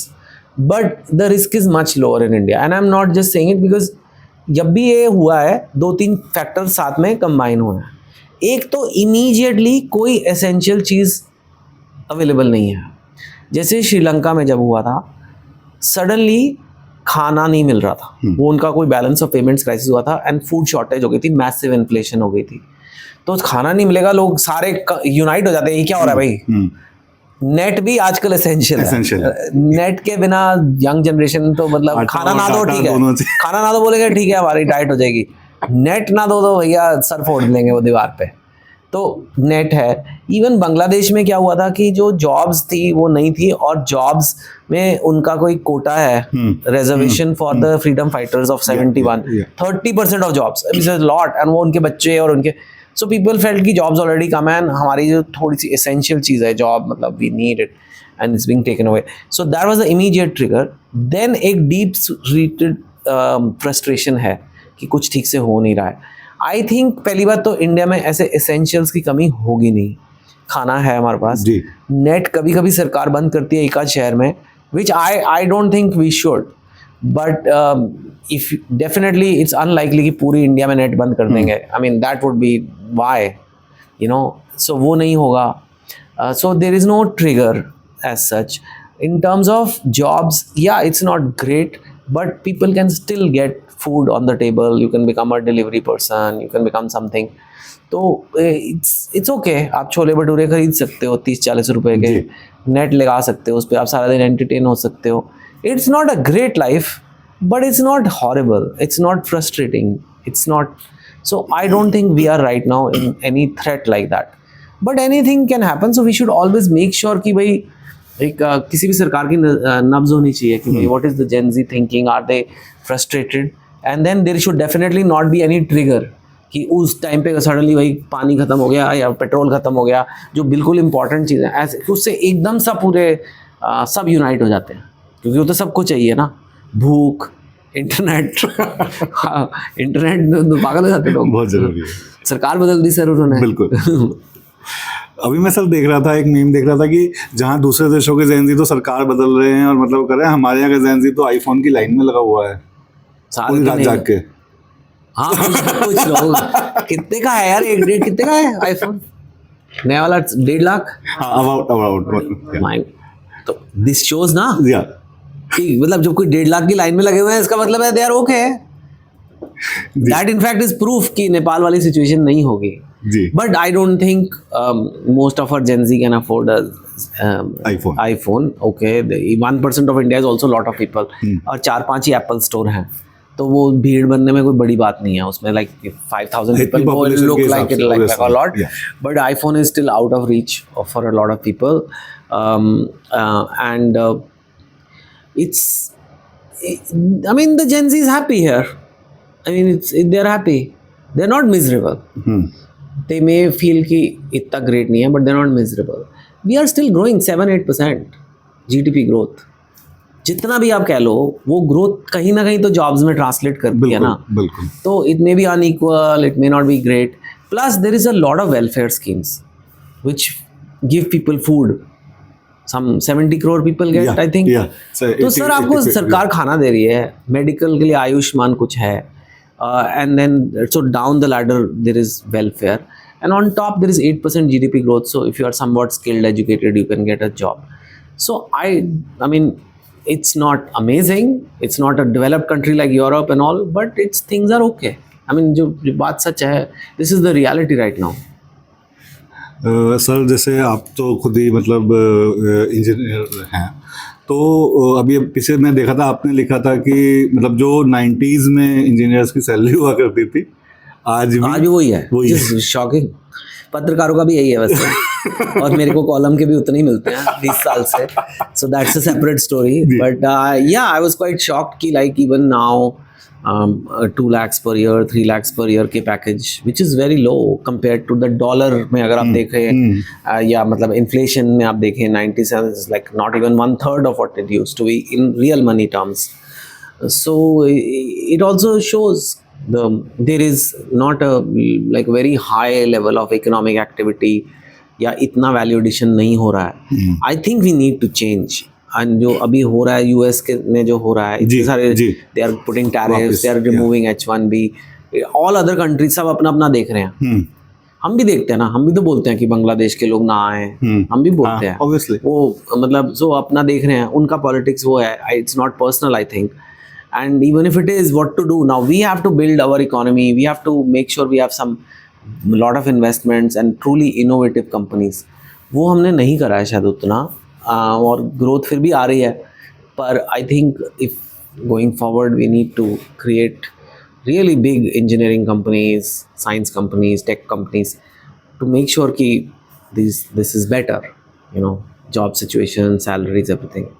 but the risk is much lower in India, and I'm not just saying it because जब भी ये हुआ है 2-3 फैक्टर साथ में कंबाइन हुए हैं। एक तो इमीडिएटली कोई एसेंशियल चीज़ अवेलेबल नहीं है। जैसे श्रीलंका में जब हुआ था, सडनली खाना नहीं मिल रहा था, वो उनका कोई बैलेंस ऑफ पेमेंट्स क्राइसिस हुआ था एंड फूड शॉर्टेज हो गई थी, मैसिव इन्फ्लेशन हो गई थी। तो खाना नहीं मिलेगा, लोग सारे यूनाइट हो जाते हैं, ये क्या हो रहा है भाई? नेट भी आजकल एसेंशियल है। नेट के बिना यंग जनरेशन तो मतलब खाना ना दो ठीक है, खाना ना दो बोलेंगे ठीक है हमारी डाइट हो जाएगी, नेट ना दो तो भैया सर फोड़ लेंगे वो दीवार पे। तो नेट है। इवन बांग्लादेश में क्या हुआ था कि जो जॉब्स थी वो नहीं थी, और जॉब्स में उनका कोई कोटा है, reservation for the freedom fighters of 71, 30% of jobs, lot, and वो उनके बच्चे और उनके, सो पीपल फेल्ट की जॉब्स ऑलरेडी कम है, हमारी जो थोड़ी सी एसेंशियल चीज़ है जॉब, मतलब we need it and it's being taken away. So that was the immediate trigger. Then एक डीप रीटेड फ्रस्ट्रेशन है कि कुछ ठीक से हो नहीं रहा है। आई थिंक पहली बात तो इंडिया में ऐसे एसेंशियल्स की कमी होगी नहीं, खाना है हमारे पास। नेट कभी कभी सरकार बंद करती है एक आध शहर में, which I don't think we should, but if definitely it's unlikely कि पूरी इंडिया में नेट बंद कर देंगे। I mean that would be why, you know, so वो नहीं होगा। So there is no trigger as such. In terms of jobs, yeah, it's not great, but people can still get food on the table. You can become a delivery person, you can become something. तो इट्स ओके, आप छोले भटूरे खरीद सकते हो 30-40 रुपए के, नेट लगा सकते हो उस पर, आप सारा दिन एंटरटेन हो सकते हो. It's not a great life, but it's not horrible, it's not frustrating, it's not. So I don't think we are right now in any threat like that, but anything can happen. So we should always make sure कि भाई एक किसी भी सरकार की नब्ज होनी चाहिए कि भाई what is the Gen Z thinking, are they frustrated, and then there should definitely not be any trigger कि उस टाइम पे सडनली भाई पानी खत्म हो गया या पेट्रोल खत्म हो गया, जो बिल्कुल इंपॉर्टेंट चीज़ है, ऐसे उससे एकदम सब पूरे सब यूनाइट हो जाते हैं, क्योंकि वो तो सबको चाहिए ना, भूख, इंटरनेट. हाँ, इंटरनेट तो पागल हो जाते लोग. बहुत जरूरी है. सरकार बदल दी सर उन्होंने. बिल्कुल. अभी मैं सर देख रहा था, एक मीम देख रहा था कि जहाँ दूसरे देशों के जेन जी तो सरकार बदल रहे हैं और मतलब कर रहे हैं, हमारे यहाँ का जेन जी तो आईफोन की लाइन में लगा हुआ है पूरी रात जाग के. हाँ, कुछ लोग. कितने का है यार, एक डेढ़ कितने का है आईफोन नया वाला? 1.5 लाख. अबाउट. तो दिस शोज ना या कि मतलब जब कोई 1.5 लाख की लाइन में लगे हुए हैं, इसका मतलब है they are okay. That in fact is proof कि नेपाल वाली सिचुएशन नहीं होगी. जी. But I don't think most of our Gen Z can afford iPhone. Okay, 1% of India is also lot of people, और 4-5 ही एप्पल स्टोर हैं, तो वो भीड़ बनने में कोई बड़ी बात नहीं है उसमें. लाइक 5,000 people वो look like it like a lot, but iPhone is still out of reach for a lot of people, and it's, I mean the Gen Z is happy here. I mean they're happy, they're not miserable. They may feel कि इतना great नहीं है, but they're not miserable. We are still growing 7-8% GDP growth. जितना भी आप कह लो, वो ग्रोथ कहीं ना कहीं तो जॉब्स में ट्रांसलेट करती है ना. बिल्कुल. तो it may be unequal, it may not be great, plus there is a lot of welfare schemes which give people food. Some 70 crore people get, I think. तो सर आपको सरकार खाना दे रही है, मेडिकल के लिए आयुष्मान कुछ है, and then so down the ladder there is welfare, and on top there is 8% GDP growth. So if you are somewhat skilled, educated, you can get a job. So I mean, it's not amazing, it's not a developed country like Europe and all, but it's things are okay. I mean जो बात सच है, this is the reality right now. Sir जैसे आप तो खुद ही मतलब इंजीनियर हैं, तो अभी पीछे मैं देखा था, आपने लिखा था कि मतलब जो 90s में इंजीनियर्स की सैलरी हुआ करती थी, आज भी वही है. शॉकिंग. पत्रकारों का भी यही है वैसे. और मेरे को कॉलम के भी उतने ही मिलते हैं 20 साल से. So that's a separate story. But yeah I was quite shocked कि like even now 2 lakhs per year, 3 lakhs per year के package, which is very low compare to the dollar में. अगर आप देखें या मतलब इन्फ्लेशन में आप देखें, 97 is like not even 1/3 of what it used to be in real money terms. So it also shows there is not a like very high level of economic activity, या इतना वैल्यू एडिशन नहीं हो रहा है. I think we need to change. एंड जो अभी हो रहा है यूएस के में जो हो रहा है, इतने सारे they are putting tariffs, they are removing H1B, all other countries सब अपना अपना देख रहे हैं. हम भी देखते हैं ना, हम भी तो बोलते हैं कि बांग्लादेश के लोग ना आए, हम भी बोलते हैं. वो मतलब जो अपना देख रहे हैं, उनका पॉलिटिक्स वो है. It's not personal, I think. And even if it is, what to do now? We have to build our economy. We have to make sure we have some lot of investments and truly innovative companies. वो हमने नहीं करा है शायद उतना, और ग्रोथ फिर भी आ रही है. पर I think if going forward we need to create really big engineering companies, science companies, tech companies to make sure कि this is better. You know, job situation, salaries, everything.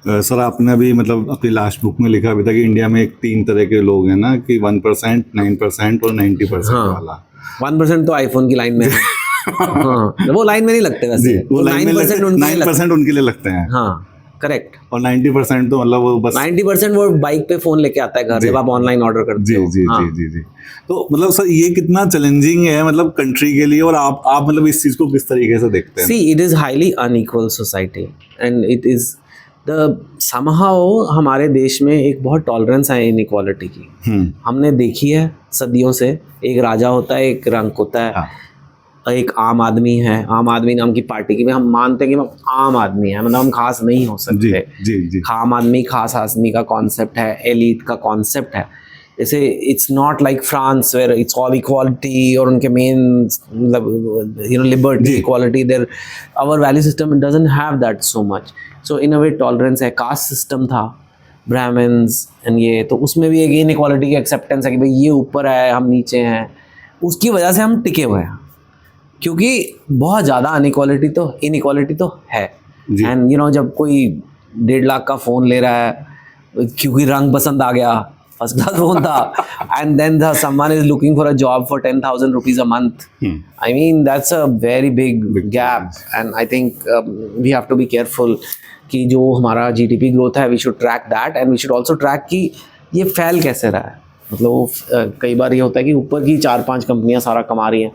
Sir आपने अभी मतलब अपनी लास्ट बुक में लिखा भी था कि इंडिया में 3 तरह के लोग हैं ना, कि 1%, 9% और 90% वाला. 1% तो आईफोन की लाइन में है. हाँ, वो लाइन में नहीं लगते वैसे. वो 9% उनके लिए लगते हैं. हाँ, करेक्ट. और 90% तो मतलब वो बस 90% वो बाइक पे फोन लेके आता है घर जब आप ऑनलाइन ऑर्डर करते हो. जी. तो मतलब सर ये कितना चैलेंजिंग है मतलब कंट्री के लिए, और आप मतलब इस चीज को किस तरीके से देखते हैं? See, it is highly unequal society, and it is somehow हमारे देश में एक बहुत टॉलरेंस है इनइक्वालिटी की. हमने देखी है सदियों से. एक राजा होता है, एक रंक होता है. एक आम आदमी है, आम आदमी नाम की पार्टी की, हम मानते हैं कि हम आम आदमी है, मतलब हम खास नहीं हो जी सकते। जी जी आम आदमी, खास आदमी का कॉन्सेप्ट है, एलीट का कॉन्सेप्ट है। जैसे it's not like France where it's all equality और उनके मेन मतलब लिबर्टी जी। Equality, there our value system doesn't have that so much. So in a way tolerance है, कास्ट सिस्टम था, ब्राह्मण्स एंड ये, तो उसमें भी एक इन इक्वालिटी की एक्सेप्टेंस है कि भाई ये ऊपर है हम नीचे हैं, उसकी वजह से हम टिके हुए हैं। क्योंकि बहुत ज़्यादा अनइक्वालिटी तो इनइक्वालिटी तो है। जी। एंड जब कोई 1.5 लाख का फ़ोन ले रहा है क्योंकि रंग पसंद आ गया, फर्स्ट क्लास फ़ोन था, and then someone is looking for a job for 10,000 rupees a month, I mean that's a very big gap. And I think we have to be careful कि जो हमारा जीडीपी ग्रोथ है, we should track that and we should also track कि ये फैल कैसे रहा है। मतलब वो कई बार ये होता है कि ऊपर की 4-5 कंपनियां सारा कमा रही हैं,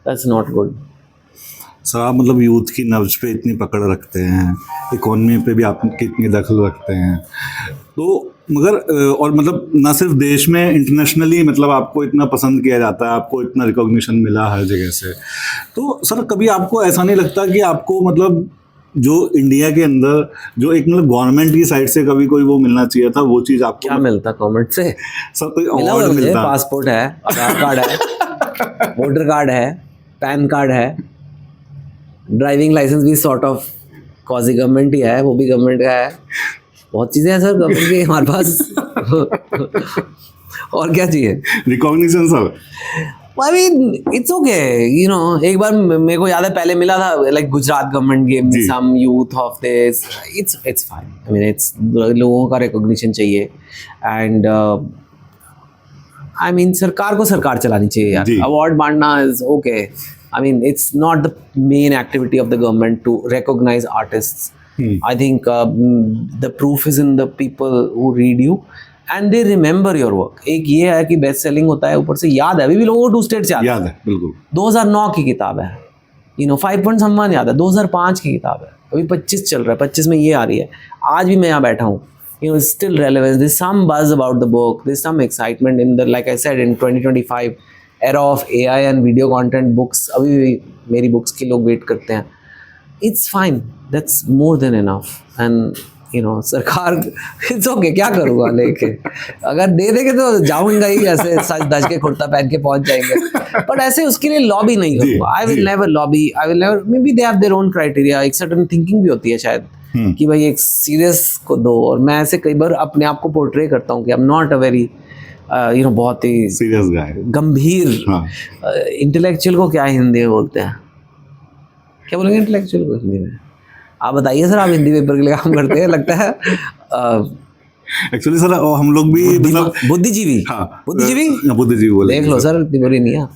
दैट्स नॉट गुड। सर आप मतलब यूथ की नब्ज पे इतनी पकड़ रखते हैं, इकोनॉमी पे भी आप कितनी दखल रखते हैं, तो मगर और मतलब ना सिर्फ देश में, इंटरनेशनली मतलब आपको इतना पसंद किया जाता है, आपको इतना रिकॉग्निशन मिला हर जगह से, तो सर कभी आपको ऐसा नहीं लगता कि आपको मतलब जो इंडिया के अंदर जो एक मतलब गवर्नमेंट की साइड से कभी कोई वो मिलना चाहिए था, वो चीज़ आपको क्या मिलता गवर्नमेंट से? सर कोई मिला हुआ अवार्ड मुझे, मिलता? पासपोर्ट है, आधार कार्ड है, वोटर कार्ड है, पैन कार्ड है, ड्राइविंग लाइसेंस भी सॉर्ट ऑफ कॉजी गवर्नमेंट ही है, वो भी गवर्नमेंट का है। बहुत चीज़ें हैं सर गवर्नमेंट की हमारे पास। और क्या चाहिए? Recognition sir. I mean it's okay, एक बार मेरे को याद है पहले मिला था, like Gujarat government gave me जी। Some youth of this, it's fine, I mean it's लोगों का रिकॉग्निशन चाहिए। एंड आई मीन सरकार को सरकार चलानी चाहिए यार, जी। अवार्ड बांटना is okay, I mean it's not the main activity of the government to recognise artists. I think the proof is in the people who read you and they remember your work. एक ये है कि बेस्ट सेलिंग होता है, ऊपर से याद है, अभी भी लोगों को 2 स्टेट्स याद है बिल्कुल। 2009 की किताब है, 5 पॉइंट सम्मान याद है, 2005 की किताब है, अभी 25 चल रहा है, 25 में ये आ रही है, आज भी मैं यहाँ बैठा हूँ, still relevance, there's some buzz about the book, there's some excitement in the, like I said, in 2025 era of AI and video content, books अभी भी मेरी बुक्स के लोग वेट करते हैं। It's fine, that's more than enough, and सरकार इट्स ओके, क्या करूँगा लेके, अगर दे देंगे तो जाऊँगा ही, ऐसे सच धज के कुर्ता पहन के पहुँच जाएंगे, बट ऐसे उसके लिए लॉबी नहीं करूँगा। I will never lobby, I will never, may be they have their own criteria, एक सर्टन थिंकिंग भी होती है शायद कि भाई एक सीरियस को दो, और मैं ऐसे कई बार अपने आप को पोर्ट्रे करता हूँ कि आई एम नॉट अ वेरी बहुत ही सीरियस गाय, गंभीर इंटेलेक्चुअल को क्या हिंदी में बोलते हैं, क्या बोलेंगे इंटेलेक्चुअल को हिंदी में? आप बताइए सर, आप हिंदी पेपर के लिए काम करते हैं लगता है। एक्चुअली सर हम लोग भी मतलब बुद्धिजीवी, हाँ, बुद्धिजीवी बोले देख लो सर, इतनी बुरी नहीं है।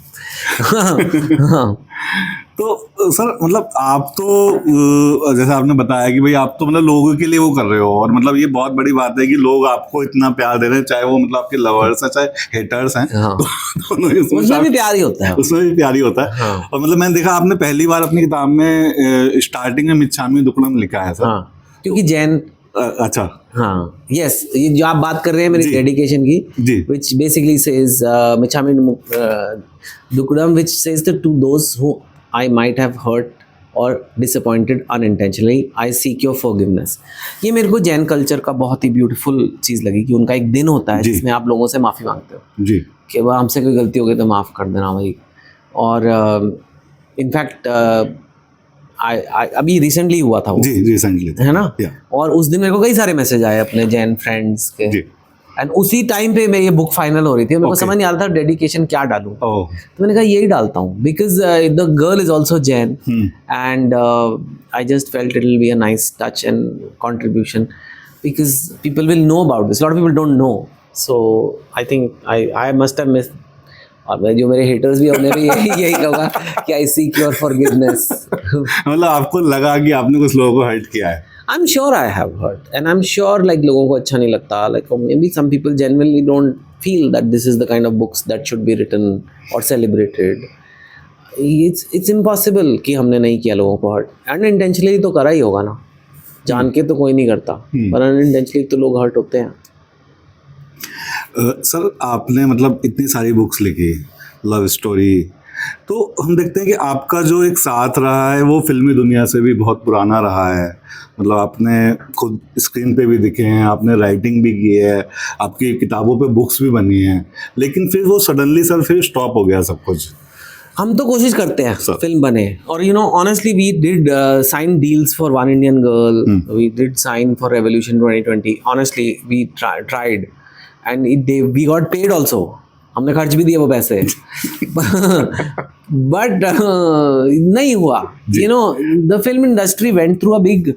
तो सर मतलब आप तो जैसे आपने बताया कि भाई आप तो मतलब लोगों के लिए वो कर रहे हो, और मतलब ये बहुत बड़ी बात है कि लोग आपको इतना प्यार दे रहे हैं, चाहे वो मतलब आपके लवर्स हैं चाहे हेटर्स हैं। हाँ। तो उसमें भी प्यार ही होता है, उसमें भी प्यार ही होता है। हाँ। और मतलब मैंने देखा आपने पहली बार अपनी किताब में स्टार्टिंग में मिच्छामी दुक्कडम लिखा है सर। हाँ, क्योंकि जैन अच्छा, हाँ, यस, ये जो आप बात कर रहे हैं मेरी डेडिकेशन की, जी, which basically says मिच्छामी दुक्कडम, which says that to those who I might have hurt or disappointed unintentionally, I seek your forgiveness। ये मेरे को जैन कल्चर का बहुत ही ब्यूटीफुल चीज़ लगी कि उनका एक दिन होता है जिसमें आप लोगों से माफ़ी मांगते हो जी, कि वह हमसे कोई गलती हो गई तो माफ़ कर देना भाई। और इनफैक्ट अभी रिसेंटली हुआ था वो, जी रिसेंटली है ना, और उस दिन मेरे को कई सारे मैसेज आए अपने जैन फ्रेंड्स के, एंड उसी टाइम पे मेरी ये बुक फाइनल हो रही थी, मेरे को समझ नहीं आ रहा था डेडिकेशन क्या डालूं, तो मैंने कहा यही डालता हूँ, because the girl is also Jain and I just felt it will be a nice touch and contribution, because people will know about this, lot of people don't know, so I think I must have missed. और मैं जो मेरे हेटर्स भी उन्हें भी यही कहूँगा कि आई सीक योर फॉरगिवनेस। मतलब आपको लगा कि आपने कुछ लोगों को हर्ट किया है? I'm sure I have hurt, and I'm sure like लोगों को अच्छा नहीं लगता, like maybe some people genuinely don't feel that this is the kind of books that should be written or celebrated. It's impossible कि हमने नहीं किया लोगों को hurt, unintentionally तो करा ही होगा ना, जान के तो कोई नहीं करता, पर unintentionally तो लोग hurt होते हैं। सर आपने मतलब इतनी सारी बुक्स लिखी, लव स्टोरी, तो हम देखते हैं कि आपका जो एक साथ रहा है वो फिल्मी दुनिया से भी बहुत पुराना रहा है। मतलब आपने खुद स्क्रीन पे भी दिखे हैं, आपने राइटिंग भी की है, आपकी किताबों पे बुक्स भी बनी हैं, लेकिन फिर वो सडनली सर फिर स्टॉप हो गया सब कुछ। हम तो कोशिश करते हैं Sir. फिल्म बने, और you know honestly we did sign deals for One Indian Girl, we did sign for Revolution 2020, honestly we tried and we got paid also, हमने खर्च भी दिए वो पैसे बट नहीं हुआ। You know the film industry went through a big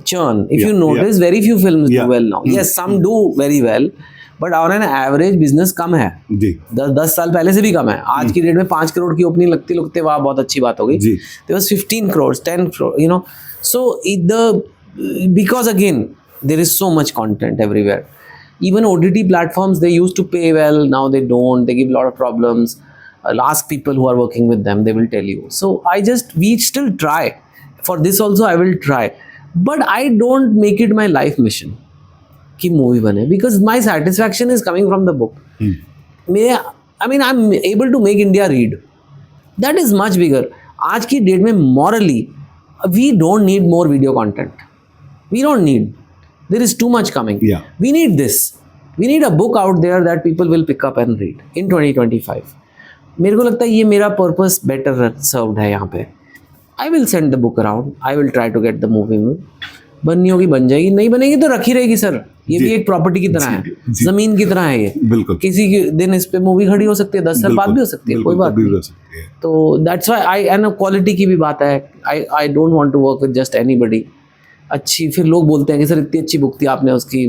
churn. If you notice, very few films do well now. Yes, some do very well, but on an average business कम है जी। 10 साल पहले से भी कम है। आज की डेट में 5 करोड़ की ओपनिंग लगते वाह बहुत अच्छी बात हो गई। There was 15 crores, 10 crores, you know. So because again there is so much content everywhere. Even OTT platforms, they used to pay well, now they don't. They give a lot of problems. Ask people who are working with them, they will tell you. So we still try. For this also I will try. But I don't make it my life mission कि मूवी बने, because my satisfaction is coming from the book. I mean I'm able to make India read. That is much bigger. आज की डेट में morally we don't need more video content. We don't need. There is too much coming. Yeah. We need this. We need a book out there that people will pick up and read in 2025. मेरे को लगता है ये मेरा पर्पस बेटर सर्व्ड है यहाँ पे। I will send the book around. I will try to get the movie में। बननी होगी बन जाएगी, नहीं बनेगी तो रखी रहेगी सर। ये भी एक प्रॉपर्टी की तरह है, जमीन की तरह है ये। बिल्कुल। किसी के दिन इस पे मूवी खड़ी हो सकती है, 10 साल बाद भी हो सकती है, कोई बात नहीं। तो that's why I and quality की भी बात है। I don't want to work with just anybody. अच्छी, फिर लोग बोलते हैं कि सर इतनी अच्छी बुक थी आपने उसकी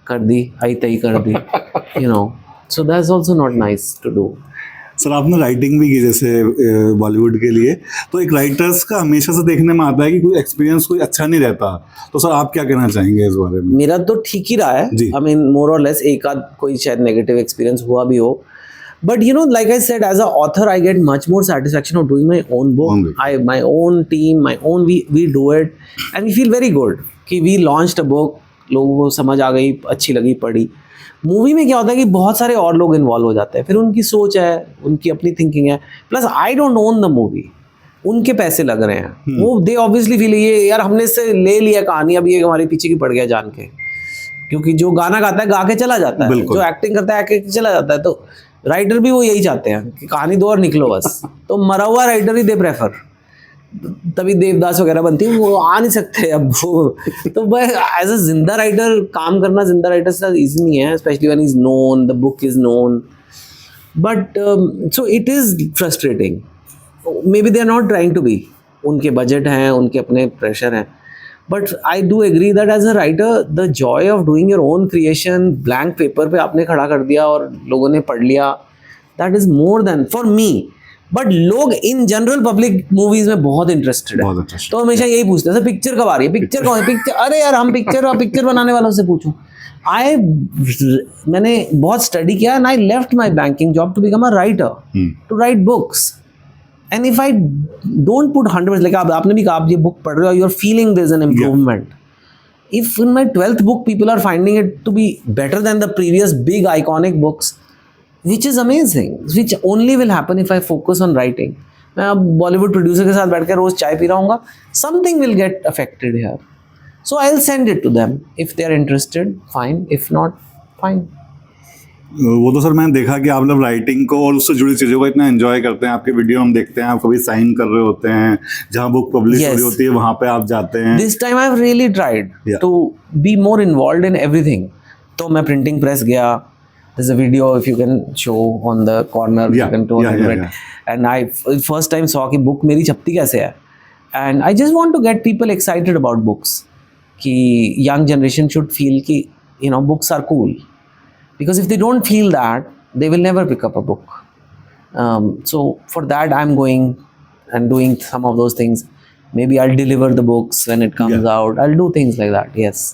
कर दी, आई तई कर दी, you know. So that's also not nice to do. Sir आपने राइटिंग भी की जैसे बॉलीवुड के लिए, तो एक राइटर्स का हमेशा से देखने में आता है कि कोई एक्सपीरियंस कोई अच्छा नहीं रहता, तो सर आप क्या कहना चाहेंगे इस बारे में? मेरा तो ठीक ही रहा है। आई मीन मोर और लेस, एक आध कोई शायद नेगेटिव एक्सपीरियंस हुआ भी हो, but you know like I said, as a author I get much more satisfaction of doing my own book, my own team, my own, we do it and we feel very good कि वी लॉन्च्ड अ बुक, लोगों को समझ आ गई, अच्छी लगी, पढ़ी। मूवी में क्या होता है कि बहुत सारे और लोग इन्वॉल्व हो जाते हैं, फिर उनकी सोच है, उनकी अपनी थिंकिंग है, plus I don't own the movie, उनके पैसे लग रहे हैं, वो दे ऑब्वियसली फील ये यार हमने इससे ले लिया कहानी, अब ये हमारे पीछे की पड़ गया जान के, क्योंकि जो गाना गाता है गा के चला जाता है, जो एक्टिंग करता है एक्टिंग चला जाता है, तो राइटर भी वो यही चाहते हैं कि कहानी दो और निकलो बस। तो मरा हुआ राइटर ही दे प्रेफर, तभी देवदास वगैरह बनती है, वो आ नहीं सकते अब वो। तो एज अ जिंदा राइटर काम करना जिंदा राइटर से ईजी नहीं है, specially when is known, the book is known, but so it is frustrating. Maybe they are not trying to be, उनके बजट हैं, उनके अपने प्रेशर हैं, but I do agree that as a writer the joy of doing your own creation, blank paper पे आपने खड़ा कर दिया और लोगों ने पढ़ लिया, that is more than for me. But लोग इन जनरल पब्लिक मूवीज में बहुत इंटरेस्टेड है, तो हमेशा यही पूछते हैं सर पिक्चर कब आ रही है, पिक्चर कौन है, पिक्चर, अरे यार हम पिक्चर बनाने वालों से पूछूं। मैंने बहुत स्टडी किया and I left my banking job to become a writer, to write books, and if I don't put 100%, like आपने भी कहा आप ये बुक पढ़ रहे हो, you are feeling there is an improvement. If in my 12th book people are finding it to be better than the previous big iconic books, which is amazing, which only will happen if I focus on writing. मैं अब बॉलीवुड प्रोड्यूसर के साथ बैठकर रोज चाय पी रहा हूँ, something will get affected here, so I'll send it to them if they are interested, fine, if not, fine. वो तो सर मैंने देखा कि आप लोग राइटिंग को और उससे जुड़ी चीज़ों को इतना एंजॉय करते हैं, आपके वीडियो हम देखते हैं, आप कभी साइन कर रहे होते हैं, जहाँ बुक पब्लिश हो रही होती है वहाँ पे आप जाते हैं। This time I've really tried to be more involved in everything. तो मैं प्रिंटिंग प्रेस गया, there's a video if you can show on the corner, you can turn it, and I first time saw कि book मेरी छपती कैसे है, and I just want to get people excited about books, कि young generation should feel कि you know books are cool, because if they don't feel that, they will never pick up a book. So for that I'm going and doing some of those things. Maybe I'll deliver the books when it comes out. I'll do things like that. Yes.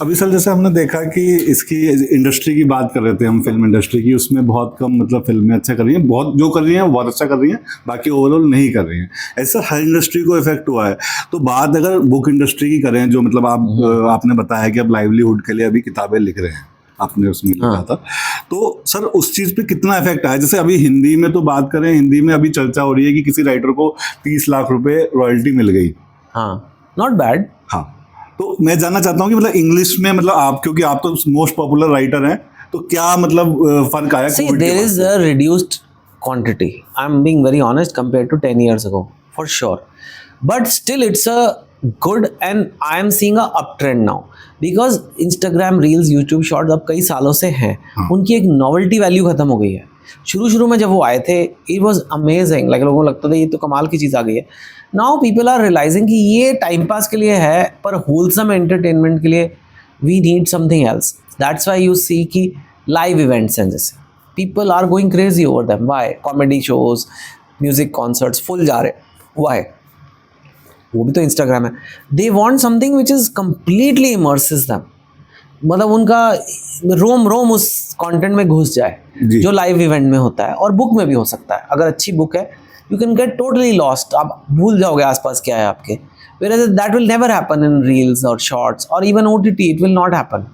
अभी सर जैसे हमने देखा कि इसकी इंडस्ट्री की बात कर रहे थे हम, फिल्म इंडस्ट्री की, उसमें बहुत कम मतलब फिल्में अच्छा कर रही हैं, बहुत जो कर रही हैं बहुत अच्छा कर रही हैं, बाकी ओवरऑल नहीं कर रही हैं। ऐसा हर इंडस्ट्री को इफेक्ट हुआ है। तो बात अगर बुक इंडस्ट्री की करें, जो मतलब आपने बताया कि आप लाइवलीहुड के लिए अभी किताबें लिख रहे हैं, आपने उसमें लिखा था, तो सर उस चीज़ पे कितना इफेक्ट आया? जैसे अभी हिंदी में तो बात करें, हिंदी में अभी चर्चा हो रही है कि किसी राइटर को 30 लाख रुपए रॉयल्टी मिल गई। हाँ, नॉट बैड। हाँ, तो मैं जानना चाहता हूँ कि मतलब इंग्लिश में मतलब आप, क्योंकि आप तो मोस्ट पॉपुलर राइटर हैं, तो क्या मतलब फर्क आया? See, there is a reduced quantity. I'm being very honest compared to 10 years ago, for sure. But still, it's a good, and I am seeing a uptrend now because Instagram Reels, YouTube Shorts अब कई सालों से हैं, उनकी एक नॉवेल्टी वैल्यू खत्म हो गई है। शुरू में जब वो आए थे, it was amazing, like लोगों को लगता था ये तो कमाल की चीज़ आ गई है। Now people are realizing कि ये टाइम पास के लिए है, पर wholesome entertainment के लिए we need something else. That's why you see कि live events हैं जैसे people are going crazy over them. Why? Comedy shows, music concerts full जा रहे। Why? वो भी तो Instagram है। They want something which is completely immerses them. मतलब उनका रोम उस कंटेंट में घुस जाए जो लाइव इवेंट में होता है, और बुक में भी हो सकता है। अगर अच्छी बुक है, you can get totally lost, आप भूल जाओगे आसपास क्या है आपके। Whereas that will never happen in reels or shorts or even OTT. It will not happen.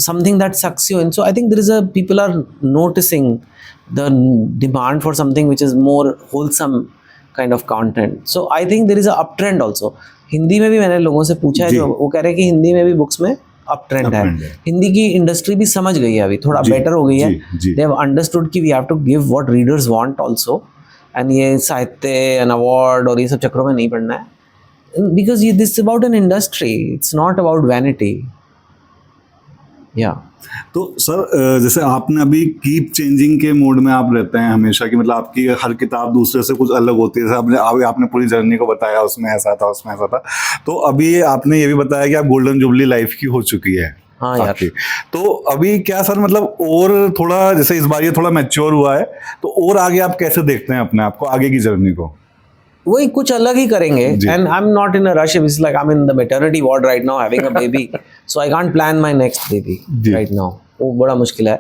Something that sucks you in. So I think people are noticing the demand for something which is more wholesome kind of content. So I think there is a uptrend also. Hindi में भी मैंने लोगों से पूछा है, जो वो कह रहे हैं कि हिंदी में भी बुक्स में अपट्रेंड है। हिंदी की इंडस्ट्री भी समझ गई है, अभी थोड़ा बेटर हो गई है। दे हैव अंडरस्टूड कि we have to give what readers want also, and ये साहित्य एंड अवार्ड और ये सब चक्रों में नहीं पड़ना है, बिकॉज ये this about an industry, it's not about vanity. या तो सर जैसे आपने अभी कीप चेंजिंग के मोड में आप रहते हैं हमेशा, कि मतलब आपकी हर किताब दूसरे से कुछ अलग होती है। जैसे आपने पूरी जर्नी को बताया, उसमें ऐसा था, उसमें ऐसा था। तो अभी आपने ये भी बताया कि आप गोल्डन जुबली लाइफ की हो चुकी है। हाँ यार। तो अभी क्या सर, मतलब और थोड़ा, जैसे इस बार ये थोड़ा मैच्योर हुआ है, तो और आगे आप कैसे देखते हैं अपने आप को, आगे की जर्नी को? वही कुछ अलग ही करेंगे। And I am not in a rush, it's like I am in the maternity ward right now having a baby, so I can't plan my next baby right now. वो बड़ा मुश्किल है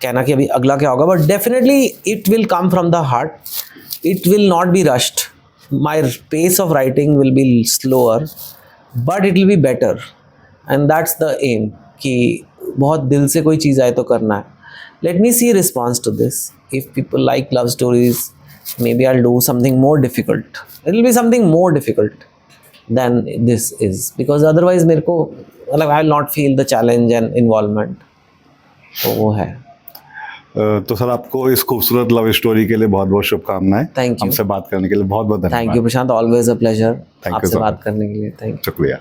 कहना कि अभी अगला क्या होगा, but definitely it will come from the heart, it will not be rushed, my pace of writing will be slower, but it will be better, and that's the aim कि बहुत दिल से कोई चीज़ आए तो करना है। Let me see response to this, if people like love stories, maybe I'll do something more difficult. It will be something more difficult than this is, because otherwise मेरे को मतलब I will not feel the challenge and involvement. तो वो है। तो सर आपको इस खूबसूरत लव स्टोरी के लिए बहुत बहुत शुभकामनाएं। Thank you. हमसे बात करने के लिए बहुत बहुत धन्यवाद। Thank you Prashant, always a pleasure आपसे बात करने के लिए। Thank you. शुक्रिया।